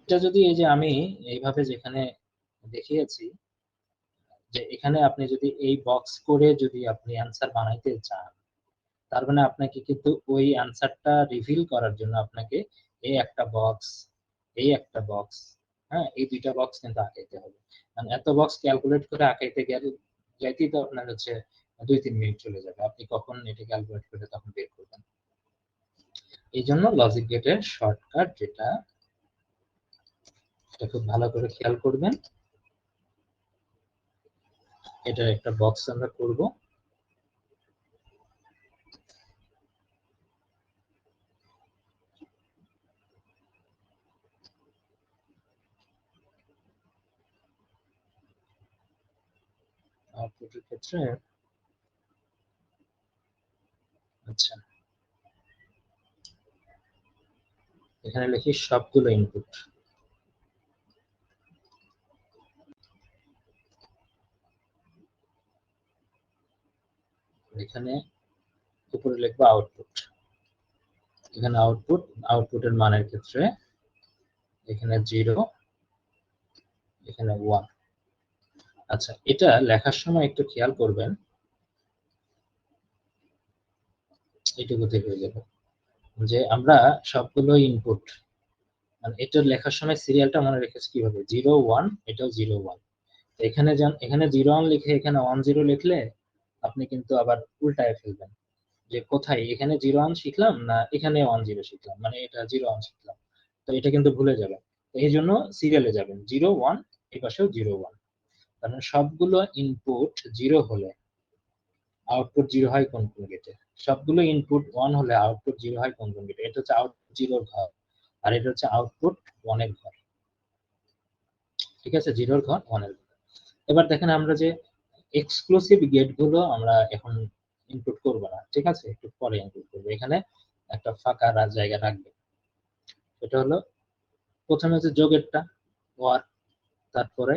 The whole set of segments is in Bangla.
এটা যদি এই যে আমি এইভাবে যেখানে দেখিয়েছি যে এখানে আপনি যদি এই বক্স করে যদি আপনি অ্যান্সার বানাইতে চান, তার মানে আপনাকে কিন্তু ওই অ্যান্সারটা রিভিল করার জন্য আপনাকে এই একটা বক্স, এই একটা বক্স, হ্যাঁ, এই দুইটা বক্স কিন্তু আঁকাইতে হবে। মানে এত বক্স ক্যালকুলেট করে আঁকাইতে গেলে যাইতেই তো আপনার হচ্ছে 2-3 মিনিট চলে যাবে। আপনি কখন এটা ক্যালকুলেট করে তখন বের করবেন? এই জন্য লজিক গেটের শর্টকাট যেটা, এটা খুব ভালো করে খেয়াল করবেন। এটার একটা বক্স আমরা করব। আউটপুটের ক্ষেত্রে আচ্ছা, এখানে লিখি সবগুলো ইনপুট। এখানে উপরে লিখবো আউটপুট। এখানে আউটপুট, আউটপুটের মানের ক্ষেত্রে এখানে 0, এখানে 1। আচ্ছা, এটা লেখার সময় একটু খেয়াল করবেন, এইটুকুতে হয়ে যাবে যে আমরা সবগুলো ইনপুট, মানে এটা লেখার সময় সিরিয়ালটা মনে রেখেছি কিভাবে, 0 1, এটাও 0 1। এখানে এখানে 0 1 লিখে এখানে 1 0 লিখলে আপনি কিন্তু আবার উল্টায় ফেলবেন যে কোথায় এখানে 0 1 শিখলাম না এখানে 1 0 শিখলাম, মানে এটা 0 1 শিখলাম, তো এটা কিন্তু ভুলে যাবেন। তো এই জন্য সিরিয়ালে যাবেন 0 1, এই পাশেও 0 1। কারণ সবগুলো ইনপুট 0 হলে আউটপুট 0 হয় কোন কোন গেটে, সবগুলো ইনপুট 1 হলে আউটপুট 0 হয় কোন কোন গেটে। এটা হচ্ছে আউটপুট 0 এর ঘর, আর এটা হচ্ছে আউটপুট 1 এর ঘর। ঠিক আছে, 0 এর ঘর 1 এর ঘর। এবার দেখেন আমরা যে এক্সক্লুসিভ গেট গুলো আমরা এখন ইনপুট করব না, ঠিক আছে, একটু পরে ইনপুট করব। এখানে একটা ফাঁকা জায়গা রাখবে। এটা হলো প্রথমে হচ্ছে যোগেরটা, ওয়ার, তারপরে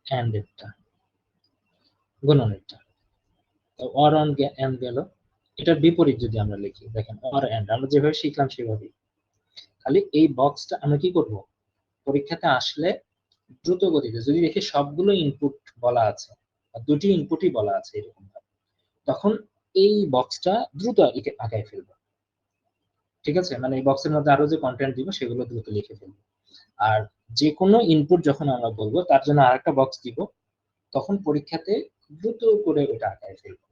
এন্ড এরটা, গুণনেরটা। অর অন এন্ড গেল। এটার বিপরীত যদি আমরা লিখি, দেখেন অর এন্ড আমরা যেভাবে শিখলাম সেভাবেই, খালি এই বক্সটা আমরা কি করব, পরীক্ষাতে আসলে দ্রুত গতিতে যদি দেখি সবগুলো ইনপুট বলা আছে বা দুটি ইনপুটই বলা আছে এরকম ভাবে, তখন এই বক্সটা দ্রুত আঁকায় ফেলবো। ঠিক আছে, মানে এই বক্সের মধ্যে আরো যে কন্টেন্ট দিব সেগুলো দ্রুত লিখে ফেলবো। আর যে কোনো ইনপুট যখন আমরা বলবো তার জন্য আরেকটা বক্স দিব, তখন পরীক্ষাতে দ্রুত করে ওটা আঁকায় ফেলবো।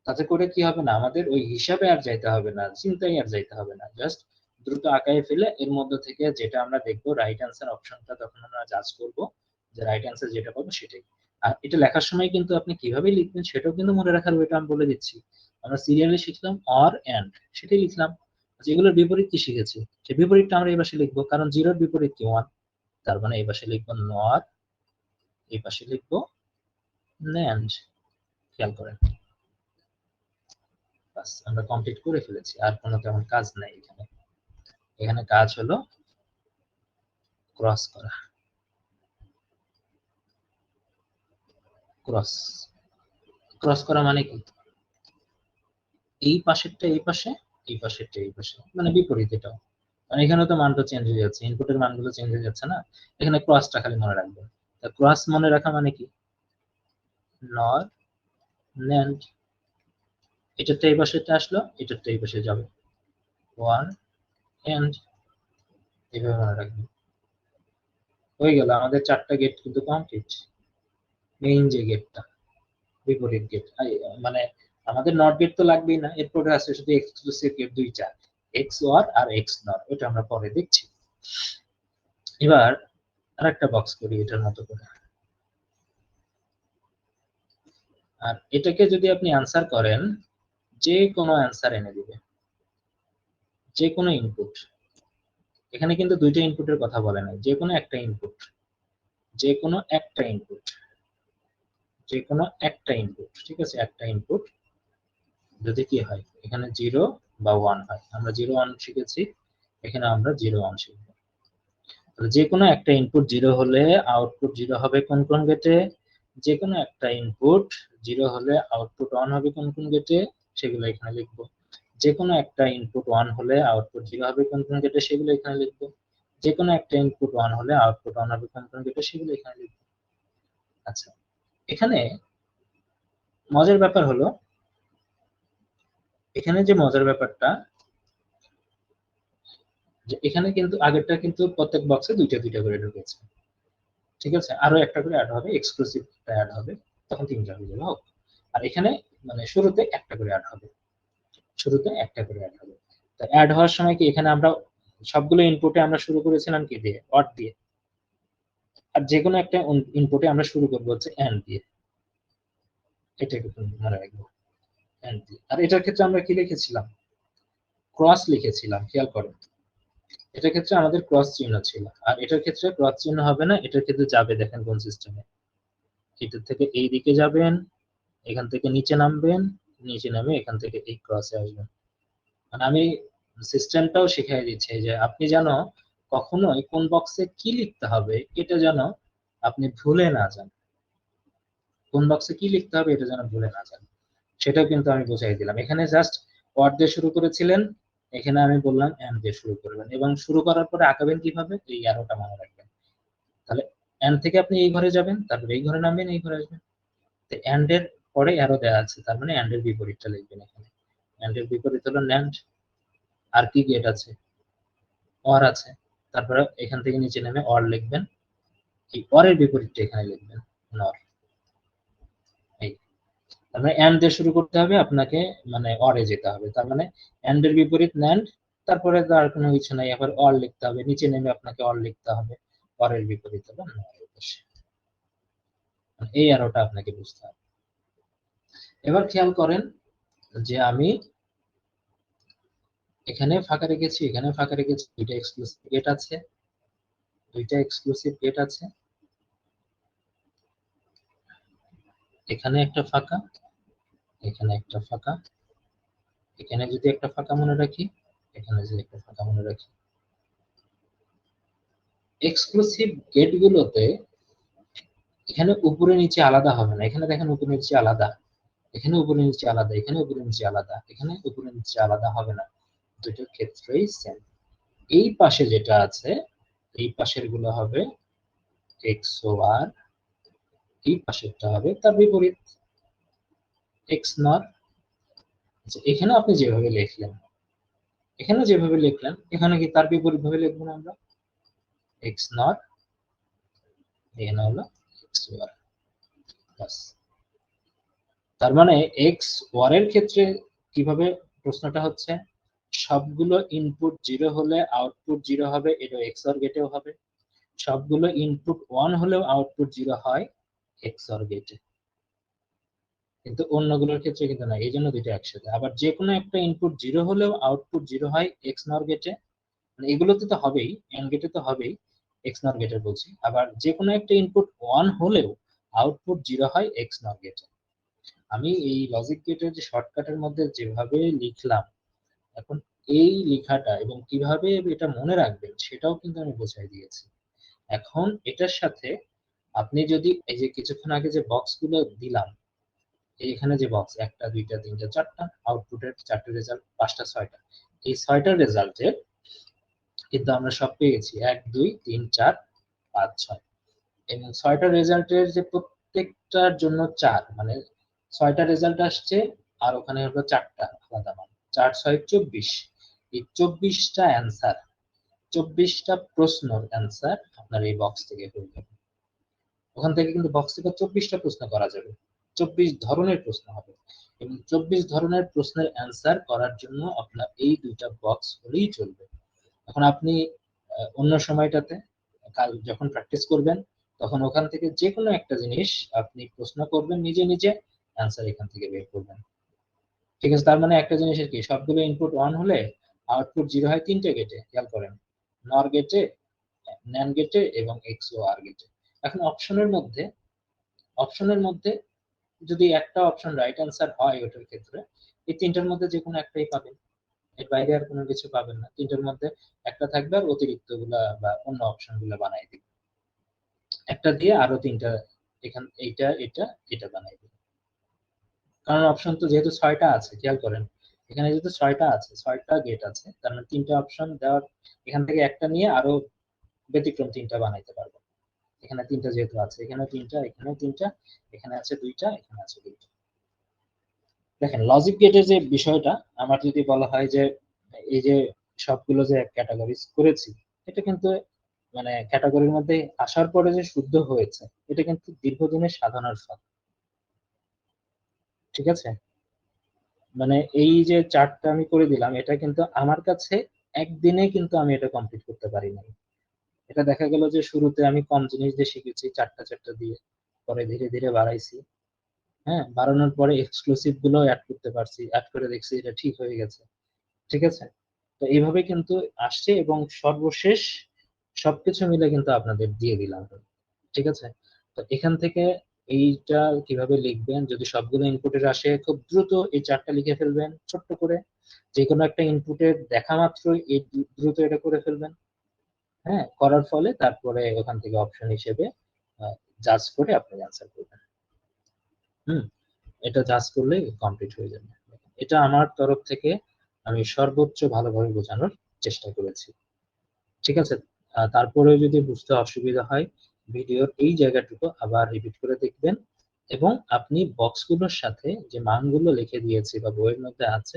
তাতে করে কি হবে না, আমাদের ওই হিসাবে আর যাইতে হবে না, চিন্তায় আর যাইতে হবে না, জাস্ট দ্রুত আঁকায় ফেলে এর মধ্যে থেকে যেটা আমরা দেখবো রাইট অ্যান্সার অপশনটা তখন আমরা জাজ করব, যে রাইট অ্যান্সার যেটা পাবো সেটাই। আর এটা লেখার সময় কিন্তু আপনি কিভাবে লিখবেন সেটাও কিন্তু মনে রাখার ওইটা আমি বলে দিচ্ছি। আমরা সিরিয়ালে শিখলাম অর এন্ড, সেটাই লিখলাম। যেগুলোর বিপরীত কি শিখেছি সে বিপরীতটা আমরা এই পাশে লিখবো, কারণ জিরোর বিপরীত কি 1, তার মানে এই পাশে লিখবো নর, এই পাশে লিখবো ন্যান্ড। খেয়াল করেন, বাস আমরা কমপ্লিট করে ফেলেছি, আর কোনো তেমন কাজ নাই এখানে। এখানে কাজ হলো ক্রস করা। ক্রস, ক্রস করা মানে কি, এই পাশেরটা এই পাশে, এই পাশেরটা এই পাশে, মানে বিপরীত এটাও। মানে এখানে তো মানটা চেঞ্জ হয়ে যাচ্ছে, ইনপুটের মানগুলো চেঞ্জ হয়ে যাচ্ছে না, এখানে ক্রসটা খালি মনে রাখবেন। তা ক্রস মনে রাখা মানে কি, নর ন্যান্ড, এটারটা এই পাশেরটা আসলো, এটারটা এই পাশে যাবে, ওয়ান এন্ড, এইভাবে মনে রাখবেন। হয়ে গেল আমাদের 4টা গেট কিন্তু কমপ্লিট। মেইন যে গেটটা, বিপরীত গেট, মানে আমাদের নট গেট তো লাগবেই না, এরপরে আছে শুধু এক্সক্লুসিভ গেট দুইটা, এক্স ওয়ার আর এক্স নট, ওটা আমরা পরে দেখছি। এবার আরেকটা বক্স করি এটার মতো করে, আর এটাকে যদি আপনি আনসার করেন, যে কোনো অ্যান্সার এনে দিবে, যে কোনো ইনপুট। এখানে কিন্তু দুইটা ইনপুটের কথা বলে নাই, যে কোনো একটা ইনপুট, যে কোনো একটা ইনপুট, যে কোনো একটা ইনপুট, ঠিক আছে, একটা ইনপুট যদি কি হয়, এখানে 0 বা 1 হয়, আমরা 0 1 শিখেছি, এখানে আমরা 0 1 শিখবো। যে কোনো একটা ইনপুট 0 হলে আউটপুট 0 হবে কোন কোন গেটে, যে কোনো একটা ইনপুট 0 হলে আউটপুট 1 হবে কোন কোন গেটে, সেগুলো এখানে লিখবো। যে কোনো একটা ইনপুট 1 হলে আউটপুট 0 হবে কোন কোন গেটে, সেগুলো এখানে লিখবো। যে কোনো একটা ইনপুট 1 হলে আউটপুট 1 হবে কোন কোন গেটে সেগুলো এখানে লিখব। আচ্ছা, এখানে মজার ব্যাপার হলো, এখানে যে মজার ব্যাপারটা, যে এখানে কিন্তু আগেরটা কিন্তু প্রত্যেক বক্সে দুইটা দুইটা করে ঢুকেছে, ঠিক আছে, আরো একটা করে অ্যাড হবে, এক্সক্লুসিভ অ্যাড হবে, তখন তিনটা হয়ে যাবে হোক। আর এখানে মানে শুরুতে একটা করে অ্যাড হবে, শুরুতে একটা করে অ্যাড হবে। তো অ্যাড হওয়ার সময় কি এখানে আমরা সবগুলো ইনপুটে আমরা শুরু করেছিলাম কি দিয়ে, অর দিয়ে, আর যে কোনো একটা ইনপুটে আমরা শুরু করবো হচ্ছে এন্ড দিয়ে, এটা কিন্তু মনে রাখবো, এন্ড দিয়ে। আর এটার ক্ষেত্রে আমরা কি লিখেছিলাম, ক্রস লিখেছিলাম, খেয়াল করেন, এটার ক্ষেত্রে আমাদের ক্রস চিহ্ন ছিল, আর এটার ক্ষেত্রে ক্রস চিহ্ন হবে না, এটার ক্ষেত্রে যাবে দেখেন কোন সিস্টেমে, এটা থেকে এই দিকে যাবেন, এখান থেকে নিচে নামবেন, নিচে নামে এখান থেকে এই ক্রসে আসবেন। মানে আমি সিস্টেমটাও শিখিয়ে দিচ্ছি যে আপনি যেন কখনোই কোন বক্সে কি লিখতে হবে এটা যেন আপনি ভুলে না যান, কোন বক্সে কি লিখতে হবে এটা যেন ভুলে না যান, সেটাও কিন্তু আমি বুঝাই দিলাম। এখানে জাস্ট ওয়ার্ড দিয়ে শুরু করেছিলেন, এখানে আমি বললাম এন্ড দিয়ে শুরু করবেন, এবং শুরু করার পরে আঁকাবেন কিভাবে, এই অ্যারোটা মনে রাখবেন। তাহলে এন্ড থেকে আপনি এই ঘরে যাবেন, তারপরে এই ঘরে নামবেন, এই ঘরে আসবেন। তো এন্ড এর পরে অ্যারো দেওয়া আছে, তার মানে এন্ড এর বিপরীতটা লিখবেন এখানে, এন্ড এর বিপরীত হলো ন্যান্ড। আর কি গেট আছে, অর আছে, তারপরে এখান থেকে নিচে নেমে অর লিখবেন, এই অরের বিপরীতটা এখানে লিখবেন, নর। এই তার মানে এন্ড দিয়ে শুরু করতে হবে আপনাকে, মানে অরে যেতে হবে, তার মানে এন্ড এর বিপরীত ন্যান্ড, তারপরে তো আর কোনো কিছু নাই, আবার অর লিখতে হবে, নিচে নেমে আপনাকে অর লিখতে হবে, অরের বিপরীত হলো নর। এই অ্যারোটা আপনাকে বুঝতে হবে। এবার খেয়াল করেন যে আমি এখানে ফাঁকা রেখেছি, এখানে ফাঁকা রেখেছি, দুইটা এক্সক্লুসিভ গেট আছে, দুইটা এক্সক্লুসিভ গেট আছে, এখানে একটা ফাঁকা, এখানে একটা ফাঁকা, এখানে যদি একটা ফাঁকা মনে রাখি, এখানে যদি একটা ফাঁকা মনে রাখি। এক্সক্লুসিভ গেট গুলোতে এখানে উপরে নিচে আলাদা হবে না, এখানে দেখেন উপরে নিচে আলাদা, এখানে উপরে নিচে আলাদা, এখানে উপরে নিচে আলাদা, এখানে উপরে নিচে আলাদা হবে না, দুটোর ক্ষেত্রেই সেম। এই পাশে যেটা আছে, এই পাশের গুলো হবে এক্স ও আর, এই পাশেরটা হবে তার বিপরীত, এক্স নর। এখানে আপনি যেভাবে লিখলেন, এখানে যেভাবে লিখলেন, এখানে কি তার বিপরীত ভাবে লিখবো না আমরা, এক্স নর, এখানে হলো এক্স ওয়ার, বাস। তার মানে এক্স ওয়ার এর ক্ষেত্রে কিভাবে প্রশ্নটা হচ্ছে, সবগুলো ইনপুট 0 হলে আউটপুট 0 হবে, এটা এক্স অর গেটেও হবে। সবগুলো ইনপুট 1 হলেও আউটপুট 0 হয় এক্স অর গেটে, কিন্তু অন্যগুলোর ক্ষেত্রে কিন্তু না, এই জন্য দুইটা একসাথে। আবার যে কোনো একটা ইনপুট 0 হলেও আউটপুট 0 হয় এক্স নর গেটে, মানে এগুলোতে তো হবেই, এন্ড গেটে তো হবেই, এক্স নর গেটে বলছি। আবার যে কোনো একটা ইনপুট 1 হলেও আউটপুট 0 হয় এক্স নর গেটে। আমি এই লজিক গেটের যে শর্টকাটের মধ্যে যেভাবে লিখলাম, এখন এই লেখাটা এবং কিভাবে এটা মনে রাখবেন সেটাও কিন্তু আমি বোঝাই দিয়েছি। এখন এটার সাথে আপনি যদি এই যে কিছুক্ষণ আগে যে বক্স গুলো দিলাম, এখানে যে বক্স, একটা দুইটা তিনটা চারটা, আউটপুটের চারটে রেজাল্ট, পাঁচটা ছয়টা, এই ছয়টা রেজাল্টের কিন্তু আমরা সব পেয়ে গেছি, 1 2 3 4 5 6, এবং ছয়টা রেজাল্টের যে প্রত্যেকটার জন্য 4, মানে ছয়টা রেজাল্ট আসছে, আর ওখানে হলো চারটা আলাদা মান, 4 6 24, এই 24টা অ্যান্সার, 24টা প্রশ্নের অ্যান্সার আপনার এই বক্স থেকে হয়ে যাবে। ওখান থেকে কিন্তু বক্স থেকে 24টা প্রশ্ন করা যাবে, 24 ধরনের প্রশ্ন হবে, এবং 24 ধরনের প্রশ্নের অ্যান্সার করার জন্য আপনার এই দুইটা বক্স হলেই চলবে। এখন আপনি অন্য সময়টাতে, কাল যখন প্র্যাকটিস করবেন, তখন ওখান থেকে যে কোনো একটা জিনিস আপনি প্রশ্ন করবেন, নিজে নিজে অ্যান্সার এখান থেকে বের করবেন, ঠিক আছে। তার মানে একটা জিনিসের কি, সবগুলো ইনপুট 1 হলে আউটপুট 0 হয় তিনটে গেটে, খেয়াল করেন, নর গেটে, ন্যান্ড গেটে এবং এক্স ও আর গেটে। এখন অপশনের মধ্যে যদি একটা অপশন রাইট অ্যান্সার হয় ওটার ক্ষেত্রে, এই তিনটার মধ্যে যে কোনো একটাই পাবেন, এর বাইরে আর কোনো কিছু পাবেন না, তিনটার মধ্যে একটা থাকবে, আর অতিরিক্ত গুলা বা অন্য অপশন গুলা বানাই দিবে, একটা দিয়ে আরো তিনটা, এখান এইটা এটা এটা বানাই দিবে। কারণ অপশন তো যেহেতু 6টা আছে, খেয়াল করেন, এখানে যেহেতু 6টা আছে, 6টা গেট আছে, তার মানে তিনটা অপশন দেওয়ার, এখান থেকে একটা নিয়ে আরো ব্যতিক্রম 3টা বানাইতে পারবো। এখানে 3টা যেহেতু আছে, এখানে 3টা, এখানে 3টা, এখানে আছে 2টা, এখানে আছে 2টা। দেখেন লজিক গেটের যে বিষয়টা, আমার যদি বলা হয় যে এই যে সবগুলো যে ক্যাটাগরিজ করেছি, এটা কিন্তু মানে ক্যাটাগরির মধ্যে আসার পরে যে শুদ্ধ হয়েছে, এটা কিন্তু দীর্ঘদিনের সাধনার ফল। ঠিক আছে, মানে এই যে চার্টটা আমি করে দিলাম, এটা কিন্তু আমার কাছে একদিনে কিন্তু আমি এটা কমপ্লিট করতে পারি নাই। এটা দেখা গেল যে শুরুতে আমি কম জিনিস দিয়ে শিখেছি, চারটা চারটা দিয়ে, পরে ধীরে ধীরে বাড়াইছি। হ্যাঁ, বাড়ানোর পরে এক্সক্লুসিভ গুলো অ্যাড করতে পারছি, অ্যাড করে দেখছি এটা ঠিক হয়ে গেছে। ঠিক আছে, তো এইভাবে কিন্তু আসছে এবং সর্বশেষ সবকিছু মিলে কিন্তু আপনাদের দিয়ে দিলাম। ঠিক আছে, তো এখান থেকে এইটা কিভাবে লিখবেন, যদি সবগুলো ইনপুটের আসে খুব দ্রুত এই চারটা লিখে ফেলবেন ছোট্ট করে, যে কোনো একটা ইনপুটের দেখা মাত্রই এই দ্রুত এটা করে ফেলবেন। হ্যাঁ, করার ফলে তারপরে ওখান থেকে অপশন হিসেবে জাজ করে আপনি অ্যান্সার করবেন। হুম, এটা জাজ করলেই কমপ্লিট হয়ে যাবে। এটা আমার তরফ থেকে আমি সর্বোচ্চ ভালোভাবে বোঝানোর চেষ্টা করেছি। ঠিক আছে, তারপরে যদি বুঝতে অসুবিধা হয়, ভিডিওর এই জায়গাটুকু আবার রিপিট করে দেখবেন, এবং আপনি বক্সগুলোর সাথে যে মানগুলো লিখে দিয়েছি বা বইয়ের মধ্যে আছে,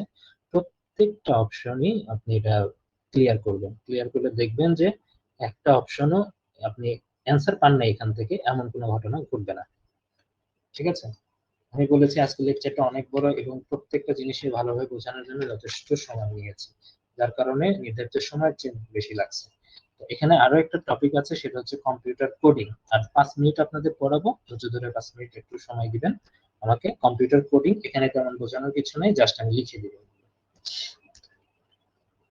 প্রত্যেকটা অপশনই আপনি এটা ক্লিয়ার করবেন। ক্লিয়ার করলে দেখবেন যে একটা অপশনও আপনি অ্যান্সার পান না এখান থেকে, এমন কোনো ঘটনা ঘটবে না। ঠিক আছে, আমি বলেছি আজকে লেকচারটা অনেক বড় এবং প্রত্যেকটা জিনিসই ভালোভাবে বোঝানোর জন্য যথেষ্ট সময় নিয়েছি, যার কারণে নির্ধারিত সময়ের চেয়ে বেশি লাগছে। তো এখানে আরো একটা টপিক আছে, সেটা হচ্ছে কম্পিউটার কোডিং। আর 5 মিনিট আপনাদের পড়াবো, ধৈর্য ধরে 5 মিনিট একটু সময় দিবেন আমাকে। কম্পিউটার কোডিং এখানে তেমন বোঝানোর কিছু নেই, জাস্ট আমি লিখে দিব।